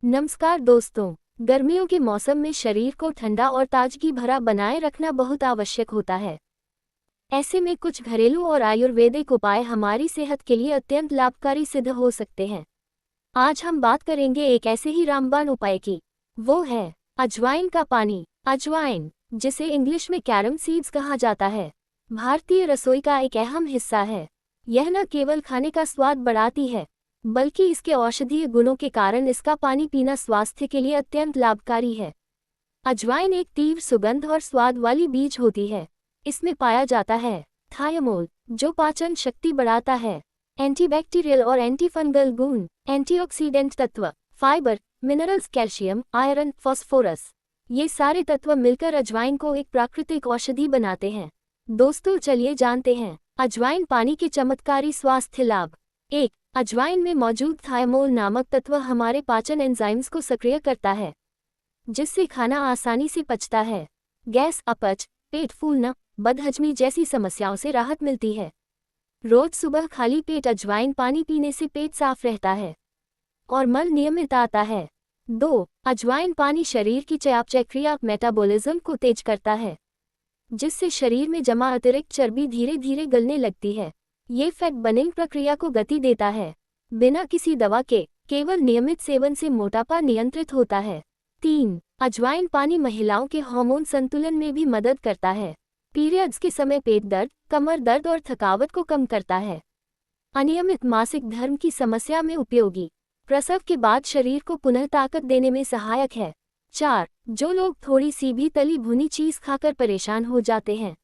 नमस्कार दोस्तों। गर्मियों के मौसम में शरीर को ठंडा और ताजगी भरा बनाए रखना बहुत आवश्यक होता है। ऐसे में कुछ घरेलू और आयुर्वेदिक उपाय हमारी सेहत के लिए अत्यंत लाभकारी सिद्ध हो सकते हैं। आज हम बात करेंगे एक ऐसे ही रामबाण उपाय की, वो है अजवाइन का पानी। अजवाइन, जिसे इंग्लिश में कैरम सीड्स कहा जाता है, भारतीय रसोई का एक अहम हिस्सा है। यह न केवल खाने का स्वाद बढ़ाती है, बल्कि इसके औषधीय गुणों के कारण इसका पानी पीना स्वास्थ्य के लिए अत्यंत लाभकारी है। अजवाइन एक तीव्र सुगंध और स्वाद वाली बीज होती है। इसमें पाया जाता है थायामोल, जो पाचन शक्ति बढ़ाता है, एंटीबैक्टीरियल और एंटीफंगल गुण, एंटीऑक्सीडेंट तत्व, fibre, minerals, calcium, iron, phosphorus, ये सारे तत्व मिलकर अजवाइन को एक प्राकृतिक औषधि बनाते हैं। दोस्तों, चलिए जानते हैं अजवाइन पानी के चमत्कारी स्वास्थ्य लाभ। 1. अजवाइन में मौजूद थायामोल नामक तत्व हमारे पाचन एंजाइम्स को सक्रिय करता है, जिससे खाना आसानी से पचता है। गैस, अपच, पेट फूलना, बदहजमी जैसी समस्याओं से राहत मिलती है। रोज सुबह खाली पेट अजवाइन पानी पीने से पेट साफ रहता है और मल नियमित आता है। 2. अजवाइन पानी शरीर की चयापचय क्रिया मेटाबॉलिज्म को तेज करता है, जिससे शरीर में जमा अतिरिक्त चर्बी धीरे धीरे गलने लगती है। ये फैट बर्निंग प्रक्रिया को गति देता है। बिना किसी दवा के केवल नियमित सेवन से मोटापा नियंत्रित होता है। 3. अजवाइन पानी महिलाओं के हार्मोन संतुलन में भी मदद करता है। पीरियड्स के समय पेट दर्द, कमर दर्द और थकावट को कम करता है। अनियमित मासिक धर्म की समस्या में उपयोगी। प्रसव के बाद शरीर को पुनः ताकत देने में सहायक है। 4. जो लोग थोड़ी सी भी तली भुनी चीज खाकर परेशान हो जाते हैं,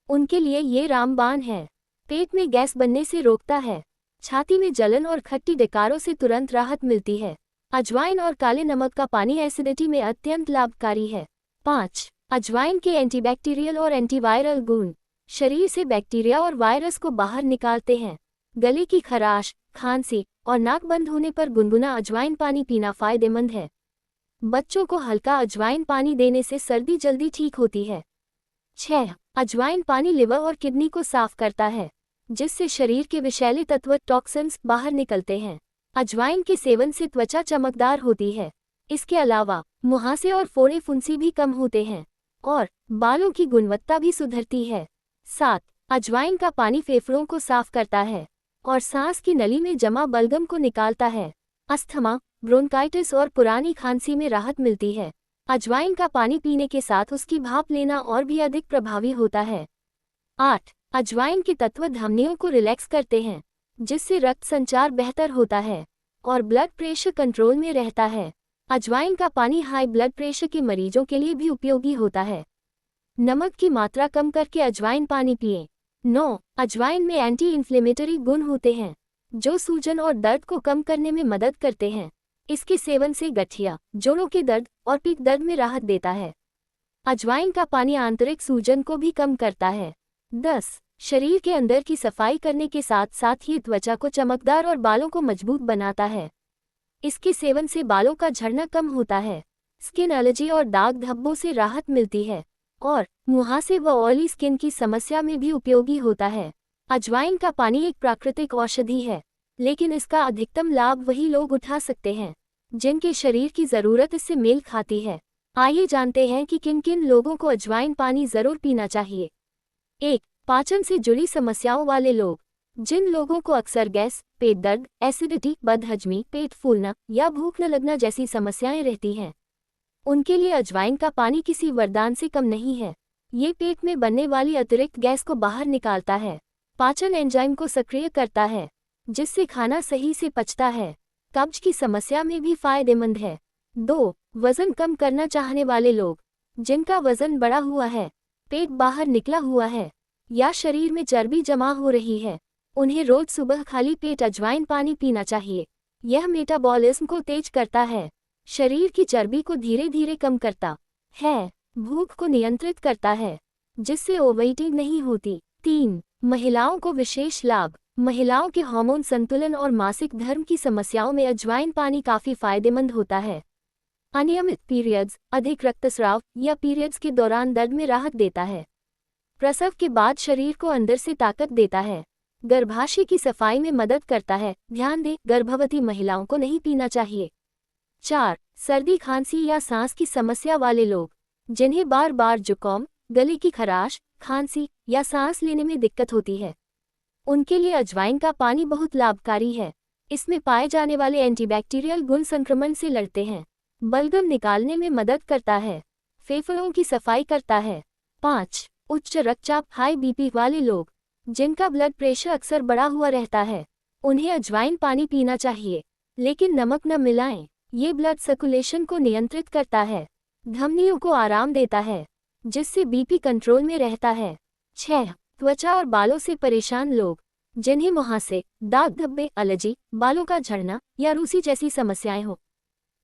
उनके लिए ये रामबाण है। पेट में गैस बनने से रोकता है। छाती में जलन और खट्टी डकारों से तुरंत राहत मिलती है। अजवाइन और काले नमक का पानी एसिडिटी में अत्यंत लाभकारी है। 5. अजवाइन के एंटीबैक्टीरियल और एंटीवायरल गुण शरीर से बैक्टीरिया और वायरस को बाहर निकालते हैं। गले की खराश, खांसी और नाक बंद होने पर गुनगुना अजवाइन पानी पीना फायदेमंद है। बच्चों को हल्का अजवाइन पानी देने से सर्दी जल्दी ठीक होती है। 6. अजवाइन पानी लिवर और किडनी को साफ करता है, जिससे शरीर के विषैले तत्व टॉक्सिन्स बाहर निकलते हैं। अजवाइन के सेवन से त्वचा चमकदार होती है। इसके अलावा मुहासे और फोड़े फुंसी भी कम होते हैं और बालों की गुणवत्ता भी सुधरती है। 7. अजवाइन का पानी फेफड़ों को साफ करता है और सांस की नली में जमा बलगम को निकालता है। अस्थमा, ब्रोंकाइटिस और पुरानी खांसी में राहत मिलती है। अजवाइन का पानी पीने के साथ उसकी भाप लेना और भी अधिक प्रभावी होता है। 8. अजवाइन के तत्व धमनियों को रिलैक्स करते हैं, जिससे रक्त संचार बेहतर होता है और ब्लड प्रेशर कंट्रोल में रहता है। अजवाइन का पानी हाई ब्लड प्रेशर के मरीजों के लिए भी उपयोगी होता है। नमक की मात्रा कम करके अजवाइन पानी पिएं। 9. अजवाइन में एंटी इन्फ्लेमेटरी गुण होते हैं, जो सूजन और दर्द को कम करने में मदद करते हैं। इसके सेवन से गठिया, जोड़ों के दर्द और पीठ दर्द में राहत देता है। अजवाइन का पानी आंतरिक सूजन को भी कम करता है। 10. शरीर के अंदर की सफाई करने के साथ साथ ही त्वचा को चमकदार और बालों को मजबूत बनाता है। इसके सेवन से बालों का झड़ना कम होता है, स्किन एलर्जी और दाग धब्बों से राहत मिलती है और मुहासे व ऑयली स्किन की समस्या में भी उपयोगी होता है। अजवाइन का पानी एक प्राकृतिक औषधि है, लेकिन इसका अधिकतम लाभ वही लोग उठा सकते हैं जिनके शरीर की ज़रूरत इससे मेल खाती है। आइए जानते हैं कि किन किन लोगों को अजवाइन पानी ज़रूर पीना चाहिए। 1. पाचन से जुड़ी समस्याओं वाले लोग। जिन लोगों को अक्सर गैस, पेट दर्द, एसिडिटी, बदहजमी, पेट फूलना या भूख न लगना जैसी समस्याएं रहती हैं, उनके लिए अजवाइन का पानी किसी वरदान से कम नहीं है। ये पेट में बनने वाली अतिरिक्त गैस को बाहर निकालता है, पाचन एंजाइम को सक्रिय करता है, जिससे खाना सही से पचता है। कब्ज की समस्या में भी फायदेमंद है। 2. वजन कम करना चाहने वाले लोग। जिनका वजन बढ़ा हुआ है, पेट बाहर निकला हुआ है या शरीर में चर्बी जमा हो रही है, उन्हें रोज सुबह खाली पेट अजवाइन पानी पीना चाहिए। यह मेटाबॉलिज्म को तेज करता है, शरीर की चर्बी को धीरे धीरे कम करता है, भूख को नियंत्रित करता है, जिससे ओवरईटिंग नहीं होती। 3. महिलाओं को विशेष लाभ। महिलाओं के हार्मोन संतुलन और मासिक धर्म की समस्याओं में अजवाइन पानी काफी फायदेमंद होता है। अनियमित पीरियड्स, अधिक रक्तस्राव या पीरियड्स के दौरान दर्द में राहत देता है। प्रसव के बाद शरीर को अंदर से ताकत देता है। गर्भाशय की सफाई में मदद करता है। ध्यान दें, गर्भवती महिलाओं को नहीं पीना चाहिए। 4. सर्दी खांसी या सांस की समस्या वाले लोग, जिन्हें बार बार जुकाम, गले की खराश, खांसी या सांस लेने में दिक्कत होती है, उनके लिए अजवाइन का पानी बहुत लाभकारी है। इसमें पाए जाने वाले एंटीबैक्टीरियल गुण संक्रमण से लड़ते हैं, बलगम निकालने में मदद करता है, फेफड़ों की सफाई करता है। 5. उच्च रक्तचाप हाई बीपी वाले लोग, जिनका ब्लड प्रेशर अक्सर बढ़ा हुआ रहता है, उन्हें अजवाइन पानी पीना चाहिए, लेकिन नमक न मिलाएं। ये ब्लड सर्कुलेशन को नियंत्रित करता है, धमनियों को आराम देता है, जिससे बीपी कंट्रोल में रहता है। 6. त्वचा और बालों से परेशान लोग, जिन्हें मुहासे, दाग धब्बे, एलर्जी, बालों का झड़ना या रूसी जैसी समस्याएं हो,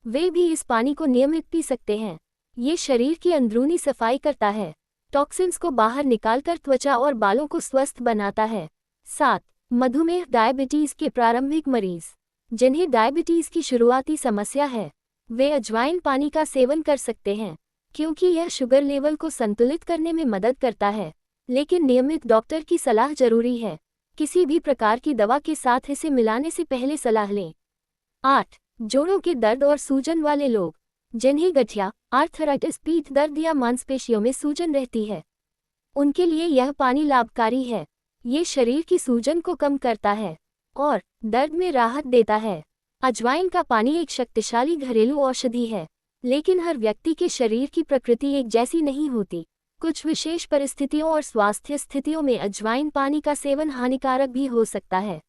वे भी इस पानी को नियमित पी सकते हैं। ये शरीर की अंदरूनी सफाई करता है, टॉक्सिन्स को बाहर निकालकर त्वचा और बालों को स्वस्थ बनाता है। 7. मधुमेह डायबिटीज के प्रारंभिक मरीज, जिन्हें डायबिटीज की शुरुआती समस्या है, वे अजवाइन पानी का सेवन कर सकते हैं, क्योंकि यह शुगर लेवल को संतुलित करने में मदद करता है, लेकिन नियमित डॉक्टर की सलाह जरूरी है। किसी भी प्रकार की दवा के साथ इसे मिलाने से पहले सलाह लें। 8. जोड़ों के दर्द और सूजन वाले लोग, जिन्हें गठिया, आर्थराइटिस, पीठ दर्द या मांसपेशियों में सूजन रहती है, उनके लिए यह पानी लाभकारी है। ये शरीर की सूजन को कम करता है और दर्द में राहत देता है। अजवाइन का पानी एक शक्तिशाली घरेलू औषधि है, लेकिन हर व्यक्ति के शरीर की प्रकृति एक जैसी नहीं होती। कुछ विशेष परिस्थितियों और स्वास्थ्य स्थितियों में अजवाइन पानी का सेवन हानिकारक भी हो सकता है।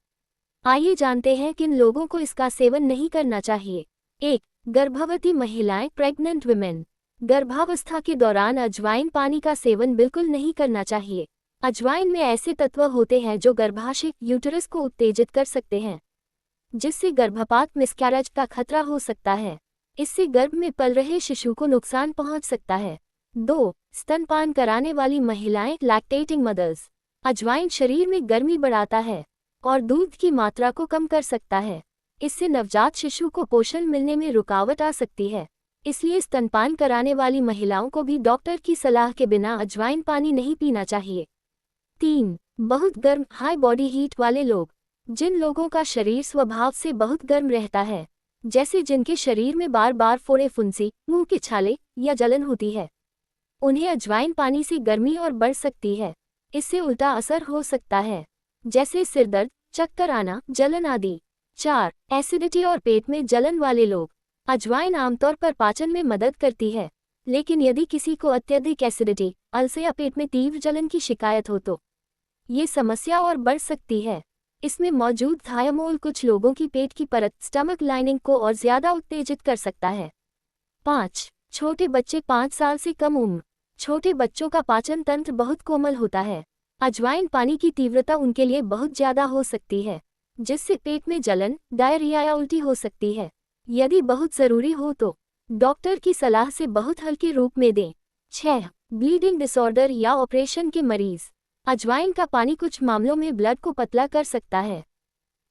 आइए जानते हैं किन लोगों को इसका सेवन नहीं करना चाहिए। 1. गर्भवती महिलाएं, प्रेग्नेंट वुमेन। गर्भावस्था के दौरान अजवाइन पानी का सेवन बिल्कुल नहीं करना चाहिए। अजवाइन में ऐसे तत्व होते हैं जो गर्भाशय, यूटरस को उत्तेजित कर सकते हैं, जिससे गर्भपात, मिसकैरेज का खतरा हो सकता है। इससे गर्भ में पल रहे शिशु को नुकसान पहुंच सकता है। 2. स्तनपान कराने वाली महिलाएं, लैक्टेटिंग मदर्स। अजवाइन शरीर में गर्मी बढ़ाता है और दूध की मात्रा को कम कर सकता है। इससे नवजात शिशु को पोषण मिलने में रुकावट आ सकती है, इसलिए स्तनपान कराने वाली महिलाओं को भी डॉक्टर की सलाह के बिना अजवाइन पानी नहीं पीना चाहिए। 3. बहुत गर्म, हाई बॉडी हीट वाले लोग, जिन लोगों का शरीर स्वभाव से बहुत गर्म रहता है, जैसे जिनके शरीर में बार बार फोड़े, फुंसी, मुंह के छाले या जलन होती है, उन्हें अजवाइन पानी से गर्मी और बढ़ सकती है। इससे उल्टा असर हो सकता है, जैसे सिरदर्द, चक्कर आना, जलन आदि। 4. एसिडिटी और पेट में जलन वाले लोग, अजवाइन आमतौर पर पाचन में मदद करती है, लेकिन यदि किसी को अत्यधिक एसिडिटी, अल्सर या पेट में तीव्र जलन की शिकायत हो तो ये समस्या और बढ़ सकती है। इसमें मौजूद थायामोल कुछ लोगों की पेट की परत, स्टमक लाइनिंग को और ज्यादा उत्तेजित कर सकता है। 5. छोटे बच्चे, 5 साल से कम उम्र। छोटे बच्चों का पाचन तंत्र बहुत कोमल होता है। अजवाइन पानी की तीव्रता उनके लिए बहुत ज्यादा हो सकती है, जिससे पेट में जलन, डायरिया या उल्टी हो सकती है। यदि बहुत जरूरी हो तो डॉक्टर की सलाह से बहुत हल्के रूप में दें। 6. ब्लीडिंग डिसऑर्डर या ऑपरेशन के मरीज, अजवाइन का पानी कुछ मामलों में ब्लड को पतला कर सकता है।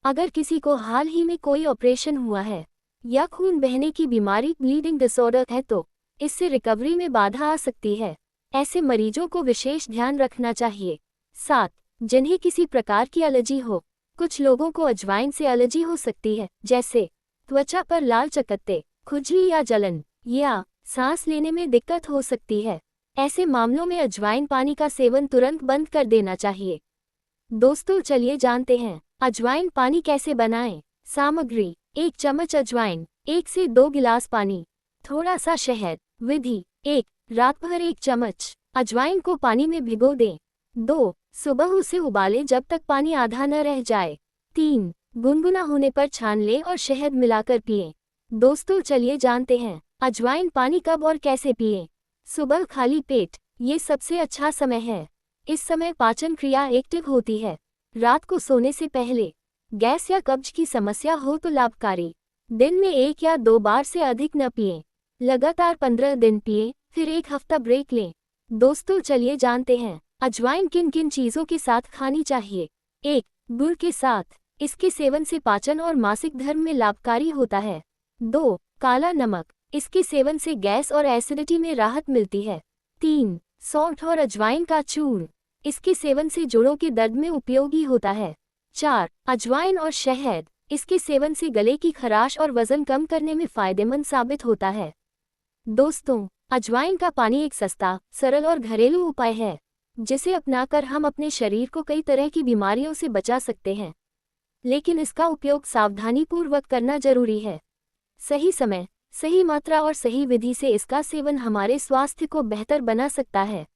अगर किसी को हाल ही में कोई ऑपरेशन हुआ है या खून बहने की बीमारी, ब्लीडिंग डिसऑर्डर है, तो इससे रिकवरी में बाधा आ सकती है। ऐसे मरीजों को विशेष ध्यान रखना चाहिए। 7. जिन्हें किसी प्रकार की एलर्जी हो, कुछ लोगों को अजवाइन से एलर्जी हो सकती है, जैसे त्वचा पर लाल चकत्ते, खुजली या जलन, या सांस लेने में दिक्कत हो सकती है। ऐसे मामलों में अजवाइन पानी का सेवन तुरंत बंद कर देना चाहिए। दोस्तों, चलिए जानते हैं अजवाइन पानी कैसे बनाएं। सामग्री: 1 चम्मच अजवाइन, 1 से 2 गिलास पानी, थोड़ा सा शहद। विधि: 1. रात भर 1 चम्मच अजवाइन को पानी में भिगो दें। 2. सुबह उसे उबालें जब तक पानी आधा न रह जाए। 3. गुनगुना होने पर छान लें और शहद मिलाकर पिएं। दोस्तों, चलिए जानते हैं अजवाइन पानी कब और कैसे पिएं। सुबह खाली पेट, ये सबसे अच्छा समय है। इस समय पाचन क्रिया एक्टिव होती है। रात को सोने से पहले। गैस या कब्ज की समस्या हो तो लाभकारी। दिन में 1 या 2 बार से अधिक न पिएं। लगातार 15 दिन पिएं, फिर 1 हफ्ता ब्रेक लें। दोस्तों, चलिए जानते हैं अजवाइन किन किन चीज़ों के साथ खानी चाहिए। 1. गुड़ के साथ, इसके सेवन से पाचन और मासिक धर्म में लाभकारी होता है। 2. काला नमक, इसके सेवन से गैस और एसिडिटी में राहत मिलती है। 3. सौंठ और अजवाइन का चूर्ण, इसके सेवन से जोड़ों के दर्द में उपयोगी होता है। 4. अजवाइन और शहद, इसके सेवन से गले की खराश और वजन कम करने में फायदेमंद साबित होता है। दोस्तों, अजवाइन का पानी एक सस्ता, सरल और घरेलू उपाय है, जिसे अपनाकर हम अपने शरीर को कई तरह की बीमारियों से बचा सकते हैं। लेकिन इसका उपयोग सावधानीपूर्वक करना जरूरी है। सही समय, सही मात्रा और सही विधि से इसका सेवन हमारे स्वास्थ्य को बेहतर बना सकता है।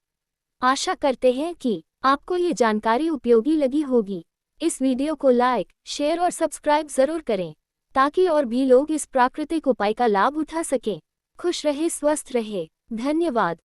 आशा करते हैं कि आपको ये जानकारी उपयोगी लगी होगी। इस वीडियो को लाइक, शेयर और सब्सक्राइब जरूर करें, ताकि और भी लोग इस प्राकृतिक उपाय का लाभ उठा सकें। खुश रहे, स्वस्थ रहे। धन्यवाद।